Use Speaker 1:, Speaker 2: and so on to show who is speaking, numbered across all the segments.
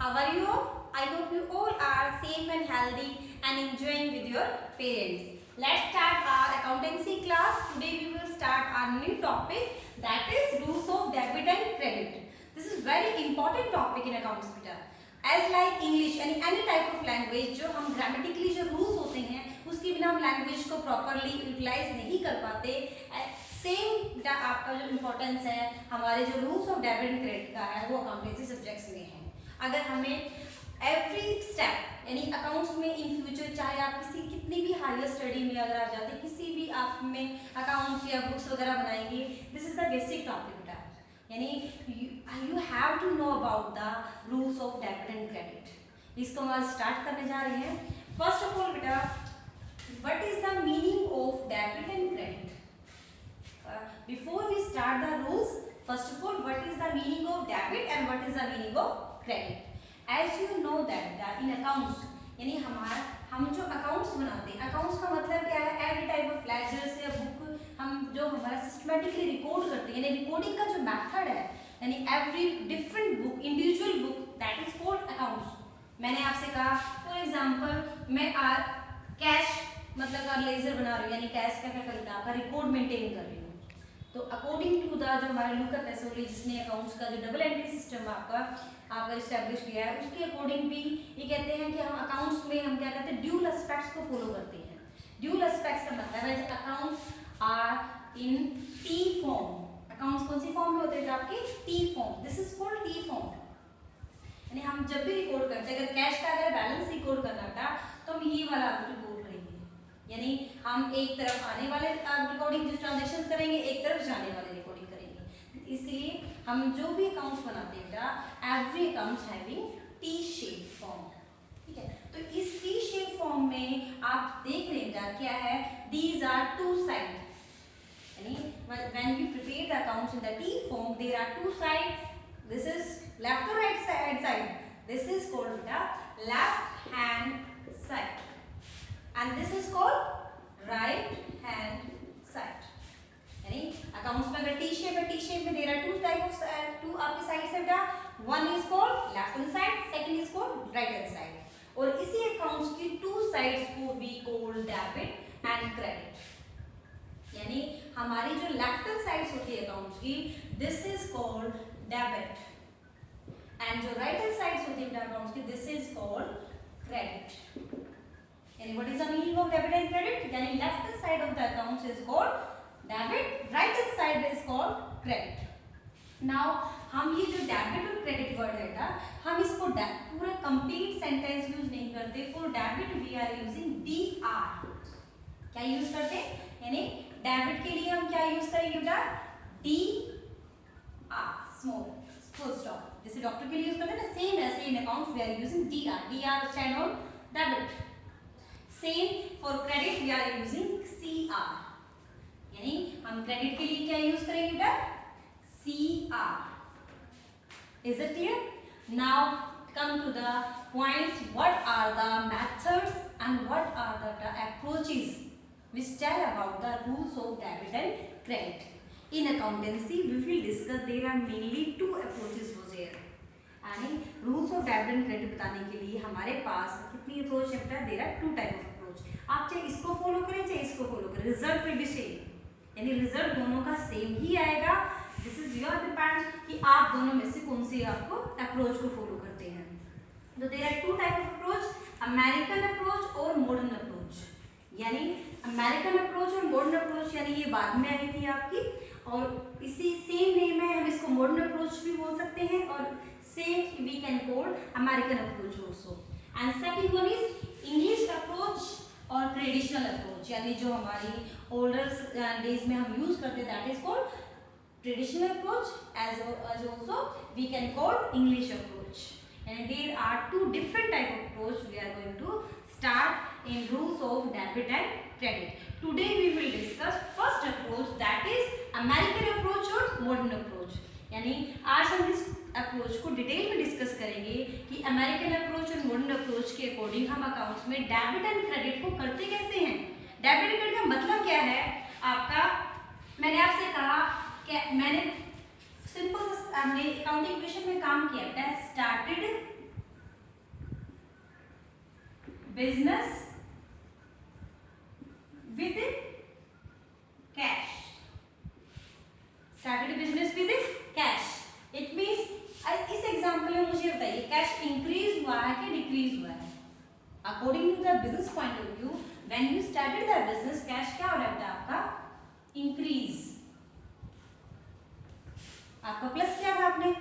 Speaker 1: How are you all? I hope you all are safe and healthy and enjoying with your parents. Let's start our accountancy class. Today we will start our new topic, that is rules of debit and credit. This is very important topic in accounts beta. As like English any type of language जो हम grammatically जो rules होते हैं उसके बिना हम language को properly utilize नहीं कर पाते, सेम आपका जो इम्पोर्टेंस है हमारे जो rules of debit and credit का है वो अकाउंटेंसी सब्जेक्ट्स में है। अगर हमें एवरी स्टेप यानी अकाउंट्स में इन फ्यूचर चाहे आप कितनी भी हायर स्टडी में अगर आप जाते किसी भी आप में अकाउंट्स या बुक्स वगैरह बनाएंगे, this is the basic topic बेटा, यानी you have to know about the rules of debit and credit. इसको हम आज स्टार्ट करने जा रहे हैं। फर्स्ट ऑफ ऑल बेटा, what is the meaning of debit and credit? Before we start the rules, first of all, what is the meaning of debit and what is the meaning of credit? As you know that in accounts, यानी हम जो accounts बनाते हैं, accounts का मतलब क्या है? Every type of ledgers या book हम जो हमारा systematically record करते हैं, यानी recording का जो method है, यानी every different book, individual book, that is called accounts. मैंने आपसे कहा, for example, मैं कैश मतलब का लेजर बना रही हूँ, यानी कैश का क्या करता है आपका रिकॉर्ड मेंटेन कर रही हूँ। तो अकॉर्डिंग टू द जो हमारे लुकअप एसओली जिसने अकाउंट्स का जो डबल एंट्री सिस्टम आपका इस्टेब्लिश किया है उसके अकॉर्डिंग भी ये कहते हैं कि हम अकाउंट्स में हम क्या करते हैं ड्यूल एस्पेक्ट्स को फॉलो करते हैं। ड्यूल एस्पेक्ट्स का मतलब है accounts are in T form. Accounts कौन सी फॉर्म में होते हैं आपकी? T form. This is called T form. यानी हम जब भी रिकॉर्ड करते हैं, अगर कैश का अगर बैलेंस रिकॉर्ड करना था तो हम ये वाला रिकॉर्ड करेंगे, यानी हम एक तरफ आने वाले रिकॉर्डिंग ट्रांजेक्शंस करेंगे, एक तरफ जाने वाले रिकॉर्डिंग करेंगे। इसलिए हम जो भी अकाउंट्स बनाते हैं बेटा, every accounts having T shape form, ठीक है। तो इस टी शेप फॉर्म में आप देख रहे हैं बेटा क्या है, दीज आर टू साइड, यानी when we prepare the accounts in the T form there are two side. This is left और right side, this is called बेटा left hand side and this is called right hand side। यानी accounts में अगर T shape है, T shape में there are two type of two आपकी sides है बेटा, one is called left hand side, second is called right hand side. और इसी अकाउंट्स की टू साइड्स को we call debit and credit. यानी हमारी जो लेफ्ट हैंड साइड्स होती है अकाउंट्स की, this is called debit, and जो राइट हैंड साइड्स होती है अकाउंट्स की, दिस इज कॉल्ड क्रेडिट। यानी what is the meaning of debit and credit? यानी left hand side of the accounts is called debit, right hand side is called credit. Now हम ये जो debit और credit word है ना, हम इसको पूरा complete sentence यूज नहीं करते। For debit we are using DR। क्या यूज करते हैं? यानी debit के लिए हम क्या यूज करेंगे बेटा? DR, small, full stop। जैसे डॉक्टर के लिए यूज करते हैं ना, सेम ऐसे in accounts we are using DR। DR stand on debit। Same for credit we are using CR, यानी हम क्रेडिट के लिए क्या यूज करेंगे बेटा? CR। Is it clear? Now come to the point, what are the methods and what are the approaches which tell about the rules of debit and credit. In accountancy we will discuss there are mainly two approaches was there। यानी rules of debit and credit बताने के लिए हमारे पास कितनी approach है बेटा? There are two type of approach. आप चाहे इसको फॉलो करें चाहे इसको फॉलो करें, रिजल्ट विल बी सेम, यानी रिजल्ट दोनों का सेम ही आएगा। दिस इज योर डिपेंड कि आप दोनों में से कौन से आपको अप्रोच को फॉलो करते हैं। तो there are two type of approach, American approach और मॉडर्न अप्रोच। यानी अमेरिकन अप्रोच और मॉडर्न अप्रोच यानी ये बाद में आई थी आपकी, और इसी सेम नेम है, हम इसको मॉडर्न अप्रोच भी बोल सकते हैं और same we can call American approach also। and second one is English approach और traditional approach, यानी जो हमारी older days में हम use करते that is called traditional approach, as also we can call English approach। and there are two different type of approach we are going to start in rules of debit and credit। today we will discuss first approach, that is American approach और modern approach। यानी आज हम इस approach को detail में discuss करेंगे कि American approach और मॉडर्न अप्रोच के अकॉर्डिंग हम अकाउंट्स में डेबिट एंड क्रेडिट को करते कैसे हैं। डेबिट एंड क्रेडिट का मतलब क्या है आपका? मैंने आपसे कहा कि मैंने सिंपल हमने अकाउंटिंग इक्वेशन में काम किया था, started business with cash. Started a business with cash. It means इस एग्जाम्पल में मुझे बताइए कैश इंक्रीज हुआ है कि डिक्रीज हुआ है? According to the business point of view, when you started the business, cash क्या हो रहा है आपका? इंक्रीज। आपका प्लस किया था आपने,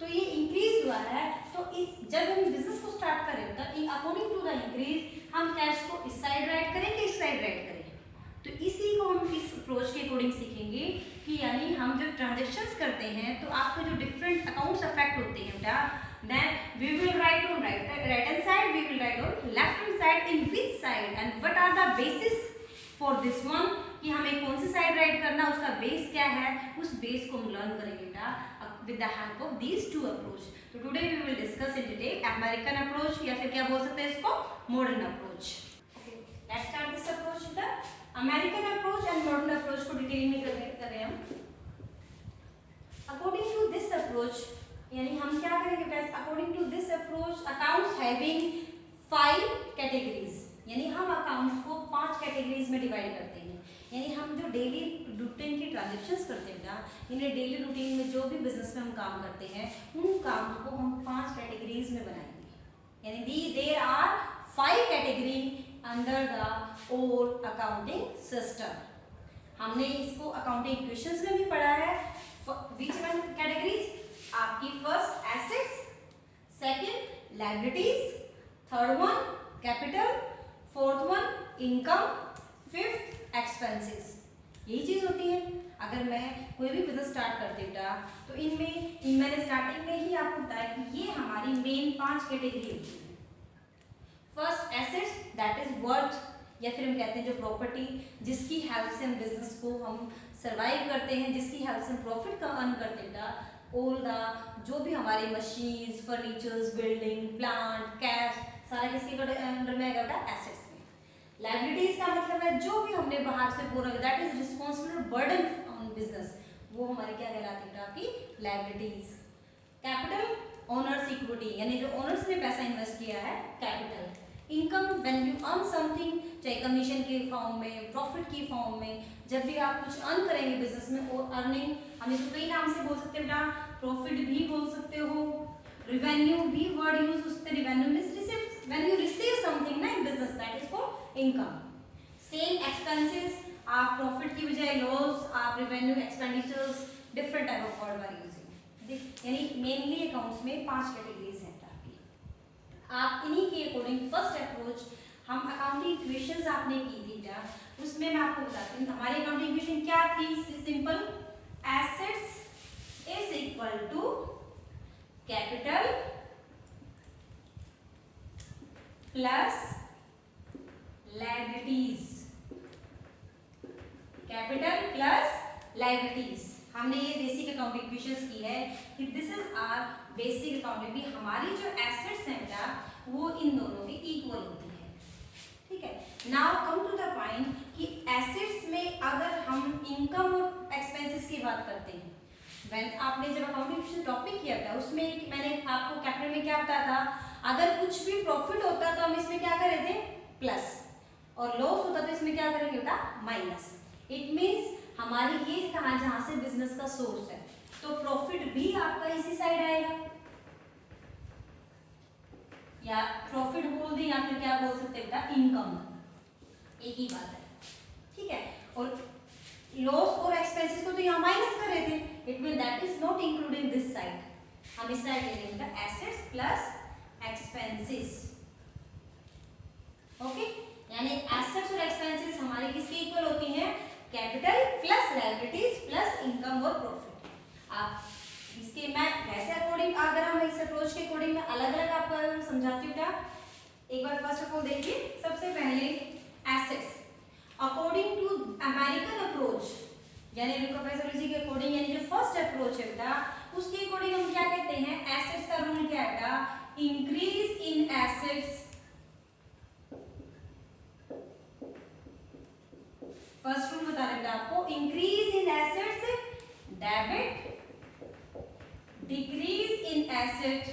Speaker 1: तो ये इंक्रीज हुआ है। तो इस जब हम बिजनेस को स्टार्ट करें तो अकॉर्डिंग टू द इंक्रीज हम कैश को इस साइड राइट करें कि इस साइड राइट करें? तो इसी को हम इस अप्रोच के अकॉर्डिंग सीखेंगे कि यानी हम जब ट्रांजेक्शन्स करते हैं तो आपके जो डिफरेंट अकाउंट्स अफेक्ट होते हैं बेटा, then we will write on right hand side, we will write on left hand side, in which side and what are the basis for this one, कि हमें कौन सी साइड राइट करना, उसका base क्या है, उस बेस को हम लर्न करेंगे बेटा with the help of these two approach. तो today we will discuss in detail American approach, या फिर क्या बोल सकते हैं इसको, modern approach. Okay, let's start this approach. The American approach and modern approach को डिटेल में कर रहे हैं हम। अकॉर्डिंग टू दिस अप्रोच, यानी हम क्या करेंगे guys, according to this approach accounts having 5 categories, यानी हम अकाउंट्स को 5 कैटेगरीज में डिवाइड करते हैं। यानी हम जो डेली रूटीन की ट्रांजेक्शन्स करते हैं ना, इन्हें डेली रूटीन में जो भी बिजनेस में हम काम करते हैं, उन काम को हम 5 कैटेगरीज में बनाएंगे। यानी there are 5 category under the old accounting system. हमने इसको अकाउंटिंग इक्वेशंस में भी पढ़ा है। Which one categories? आपकी first assets, second liabilities, third one capital, fourth one income, fifth expenses. यही चीज होती है। अगर मैं कोई भी बिजनेस स्टार्ट करती हूँ तो इनमें मैंने स्टार्टिंग में ही आपको बताया कि ये हमारी मेन 5 कैटेगरी होती है। First assets, that is worth, या फिर हम कहते हैं जो प्रॉपर्टी जिसकी हेल्प से हम बिजनेस को हम सर्वाइव करते हैं, जिसकी हेल्प से हम प्रॉफिट का अर्न करते हैं। ऑल द जो भी हमारी machines, furnitures, building, plant, cash, सारा किसके अंडर में आएगा बेटा? एसेट्स में। लायबिलिटीज का मतलब है जो भी हमने बाहर से बोला, that is responsible burden on business, वो हमारी क्या कहलाती है आपकी? लायबिलिटीज। कैपिटल, ओनर्स इक्विटी, यानी जो ओनर्स ने पैसा इन्वेस्ट किया है, capital. Income, when you earn something, चाहे कमीशन के फॉर्म में, प्रॉफिट की फॉर्म में, जब भी आप कुछ अर्न करेंगे बिजनेस में, और अर्निंग हम इसको कई नाम से बोल सकते हैं बेटा, प्रॉफिट भी बोल सकते हो, रेवेन्यू भी वर्ड यूज उससे, revenue means receive, when you receive something ना in business, that is called income. Same expenses, आप प्रॉफिट की बजाय लॉस, आप revenue, expenditures, different type of word are using. यानी मेनली अकाउंट्स में 5 कैटेगरीज हैं आपकी। आप इन्हीं के अकॉर्डिंग फर्स्ट अप्रोच हम अकाउंटिंग इक्वेशंस आपने की थी क्या, उसमें मैं आपको बताती हूँ हमारी अकाउंटिंग इक्वेशन क्या थी। Simple, assets is equal to capital plus liabilities, capital plus liabilities. हमने ये बेसिक अकाउंटिंग इक्वेशंस की है कि this is our basic accounting. भी हमारी जो एसेट्स हैं बेटा वो इन दोनों के इक्वल होती है, ठीक है। Now come to the point कि एसेट्स में अगर हम इनकम और एक्सपेंसेस की बात करते हैं, व्हेन आपने जब अकाउंटिंग टॉपिक किया था उसमें मैंने आपको कैपिटल में क्या बताया था, अगर कुछ भी प्रॉफिट होता तो हम इसमें क्या कर रहे थे? प्लस, और लॉस होता तो इसमें क्या करेंगे बेटा? माइनस। इट मीन्स हमारी ये कहाँ जहां से बिजनेस का सोर्स है, तो प्रॉफिट भी आपका इसी साइड आएगा, या प्रॉफिट बोल दें या फिर क्या बोल सकते हैं बेटा? इनकम, एक ही बात है, ठीक है। और लॉस और एक्सपेंसेस को तो यहाँ माइनस कर रहे थे, it mean that is not including this side. हम इस साइड ले लेंगे एसेट्स प्लस एक्सपेंसेस, ओके। यानी एसेट्स और एक्सपेंसेस हमारे किसके इक्वल होती हैं? Capital plus liabilities plus income और प्रॉफिट। आप इसके मैं वैसे अकॉर्डिंग, अगर हम इस अप्रोच के अकॉर्डिंग में अलग अलग आपको समझाती हूँ क्या, एक बार फर्स्ट ऑफ ऑल देखिए। सबसे पहले assets according to American approach, यानी लुका-पैसोलॉजी के अकॉर्डिंग, यानी जो फर्स्ट अप्रोच है बेटा उसके अकॉर्डिंग हम क्या कहते हैं? एसेट्स का रूल क्या है बेटा? Increase in assets, first rule बता रहे हैं आपको, increase in assets debit, decrease in asset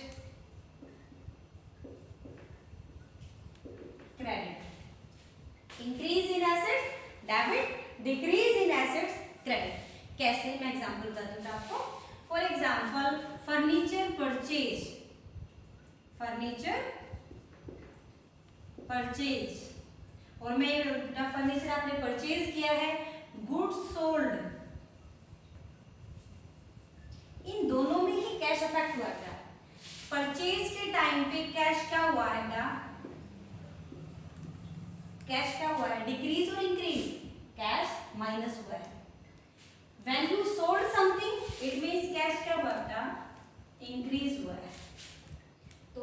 Speaker 1: credit. Furniture purchase, और मैं फर्नीचर आपने परचेज किया है, गुड्स सोल्ड, इन दोनों में ही कैश इफेक्ट हुआ था। परचेज के टाइम पे कैश क्या हुआ है बेटा, कैश क्या हुआ है, डिक्रीज और इंक्रीज, कैश माइनस हुआ है। When you sold something it means cash क्या हुआ बेटा, इंक्रीज हुआ है। तो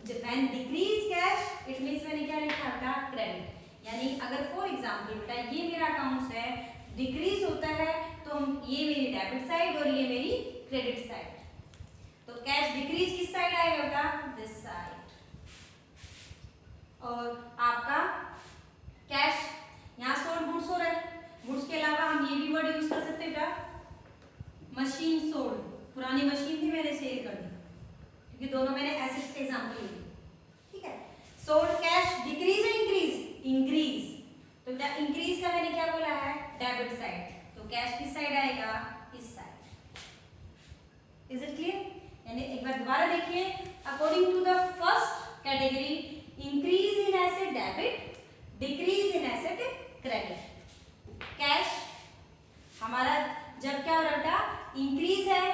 Speaker 1: when decrease cash it means मैंने क्या लिखा था, क्रेडिट। यानी अगर फॉर एग्जांपल बेटा ये मेरा अकाउंट है, डिक्रीज होता है तो ये मेरी डेबिट साइड और ये मेरी क्रेडिट साइड, तो कैश डिक्रीज किस साइड आएगा बेटा, दिस साइड। और आपका कैश यहाँ सोल्ड गुड्स हो रहा है, गुड्स के अलावा हम ये भी वर्ड यूज कर सकते हैं बेटा, मशीन सोल्ड, पुरानी मशीन थी मैंने सेल कर दी, क्योंकि दोनों मैंने एसेट्स के एग्जांपल लिए, ठीक है। सोल्ड कैश डिक्रीज या इंक्रीज, इंक्रीज, तो बेटा इंक्रीज का मैंने क्या बोला है, डेबिट साइड, तो कैश किस साइड आएगा, इस साइड। Is it clear? यानी एक बार दोबारा देखिए, according to the first category increase in asset debit, decrease in asset credit. Cash हमारा जब क्या हो रहा था, इंक्रीज है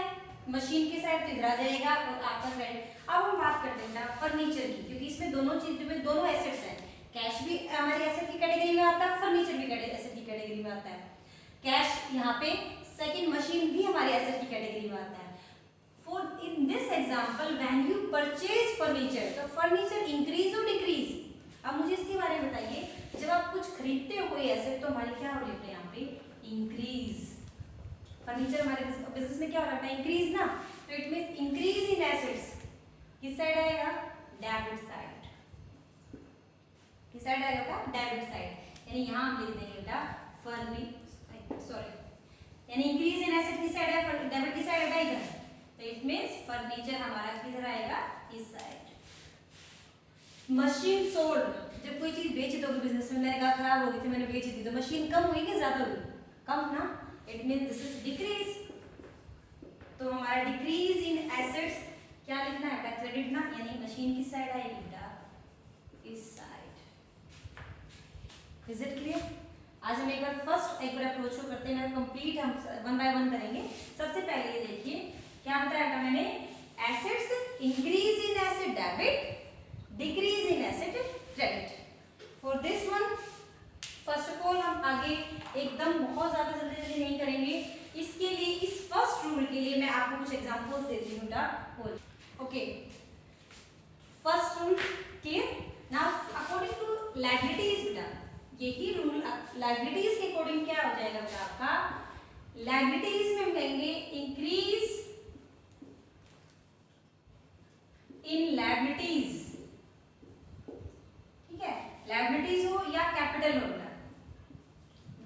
Speaker 1: मशीन की साइड तो इधर आ जाएगा और आपका क्रेडिट। अब हम बात करते हैं फर्नीचर की, क्योंकि इसमें दोनों चीजों में दोनों एसेट्स हैं, कैश भी हमारी एसेट की कैटेगरी में आता है, फर्नीचर भी एसेट की कैटेगरी में आता है। कैश यहाँ पे सेकंड मशीन भी हमारी एसेट की कैटेगरी में आता है। For in this example when you purchase furniture, तो फर्नीचर इंक्रीज और डिक्रीज। अब मुझे इसके बारे में बताइए, जब आप कुछ खरीदते हो कोई एसेट तो हमारी क्या हो रही है यहाँ पे, इंक्रीज। फर्नीचर हमारे बिजनेस में क्या हो रहा है, इंक्रीज ना, तो it means increase in assets किस साइड आएगा, डेबिट साइड। किस साइड आएगा, डेबिट साइड। यानी यहाँ हम लिख देंगे बेटा यानी इंक्रीज इन एसेट किस साइड है, डेबिट की साइड है इधर, तो इट मींस फर्नीचर हमारा किधर आएगा, इस साइड। मशीन सोल्ड, जब कोई चीज बेच दोगे बिजनेस में, मैंने कहा खराब हो गई थी मैंने बेच दी, तो मशीन कम हुई कि ज्यादा हुई, कम ना, it means this is decrease. तो हमारा डिक्रीज इन एसेट्स क्या लिखना है, क्रेडिट ना, यानी मशीन किस साइड आएगी बेटा, इस साइड। Is it clear? आज हम एक बार अप्रोच को करते हैं, कंप्लीट हम वन बाय वन करेंगे। सबसे पहले ये देखिए क्या बताया था मैंने, assets increase in asset debit, decrease in asset credit. For this one first of all हम आगे एकदम बहुत ज्यादा जल्दी नहीं करेंगे, इसके लिए इस फर्स्ट रूल के लिए मैं आपको कुछ एग्जांपल्स देती हूँ बेटा। Okay, first rule clear? Now according to liabilities बेटा, यही रूल लायबिलिटीज के अकॉर्डिंग क्या हो जाएगा बेटा आपका, लायबिलिटीज में हम कहेंगे इंक्रीज इन लायबिलिटीज, ठीक है, लायबिलिटीज हो या कैपिटल हो बेटा,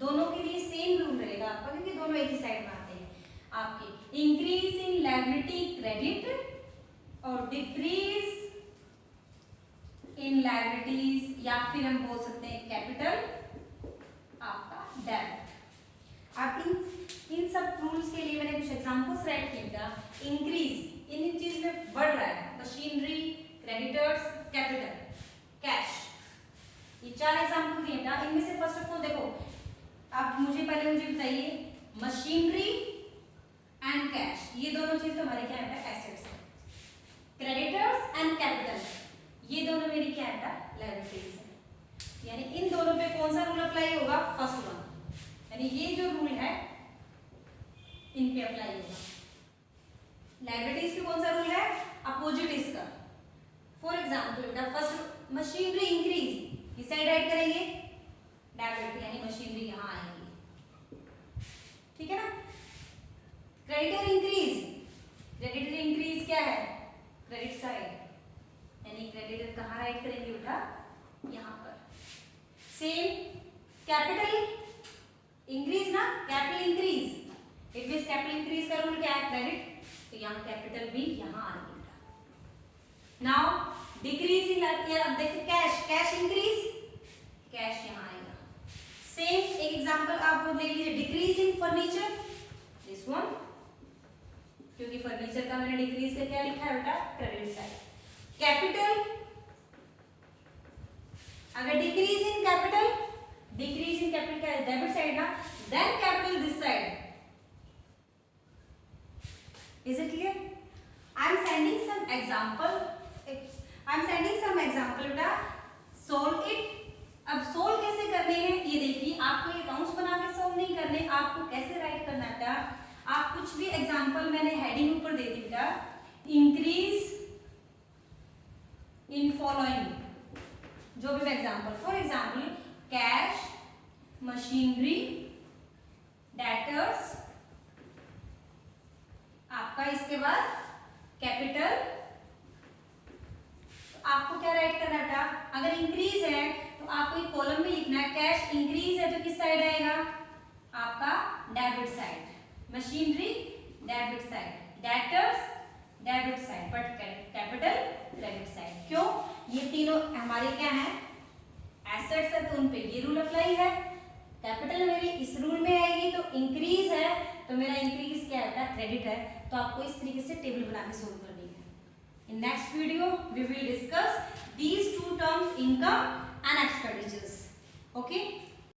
Speaker 1: दोनों के लिए सेम रूल रहेगा आपका, क्योंकि दोनों एक ही साइड में आते हैं आपके। इंक्रीज इन लायबिलिटी क्रेडिट और डिक्रीज इन लायबिलिटीज, या फिर हम बोल सकते हैं कैपिटल आपका डेबिट। अब इन सब रूल्स के लिए मैंने कुछ एग्जांपल्स राइट किया। इंक्रीज इन चीज में बढ़ रहा है, मशीनरी, क्रेडिटर्स, कैपिटल, कैश, ये चार एग्जांपल दिए ना। इनमें से फर्स्ट ऑफ ऑल देखो, आप मुझे बताइए मशीनरी एंड कैश, ये दोनों चीज तो हमारे क्या है, एसेट्स है। क्रेडिटर्स एंड कैपिटल, ये दोनों मेरी क्या है, लायबिलिटीज है। यानी इन दोनों पे कौन सा रूल अप्लाई होगा, फर्स्ट वन, यानी ये जो रूल है इन पे अप्लाई होगा। लायबिलिटीज पे कौन सा रूल है, अपोजिट इसका। फॉर एग्जांपल बेटा फर्स्ट मशीनरी इंक्रीज, इस साइड ऐड करेंगे डेबिट, यानी मशीनरी यहां आएगी, ठीक है ना। क्रेडिटर इंक्रीज, क्रेडिटर इंक्रीज क्या है, क्रेडिट साइड, यानी क्रेडिटर कहाँ राइट करेंगे बेटा, यहाँ पर। सेम कैपिटल इंक्रीज ना, capital increase, it means capital increase का रूल क्या है, क्रेडिट, तो यहाँ कैपिटल भी यहाँ आ गया। नाउ डिक्रीज इन, अब देखिए कैश, कैश इंक्रीज, कैश यहाँ आएगा। सेम एक एग्जांपल आप ले लीजिए, decrease in furniture, this one, क्योंकि फर्नीचर का मैंने डिक्रीज का क्या लिखा है बेटा, क्रेडिट साइड। कैपिटल, अगर डिक्रीज इन कैपिटल क्या है, डेबिट साइड ना, then capital this side. Is it clear? I am sending some example. बेटा solve it. अब सोल्व कैसे करने हैं ये देखिए. आपको ये अकाउंट्स बना के सोल्व नहीं करने, आपको कैसे राइट करना है. आप कुछ भी एग्जांपल मैंने हेडिंग ऊपर दे दी बेटा. इंक्रीज इन फॉलोइंग, जो भी example, for example cash, machinery, debtors, आपका इसके बाद कैपिटल. आपको क्या राइट करना था. अगर इंक्रीज है तो आपको एक कॉलम में लिखना है. कैश इंक्रीज है तो किस साइड आएगा, आपका debit side. Machinery debit side, debtors debit side, but capital credit side. क्यों, ये तीनों हमारे क्या है, एसेट्स है, तो उन पे ये रूल अप्लाई है. कैपिटल मेरी इस रूल में आएगी, तो इंक्रीज है तो मेरा इंक्रीज क्या है, क्रेडिट है. तो आपको इस तरीके से टेबल बना के सोल्व करनी है. In next video we will discuss these two terms, income and expenditures. Okay.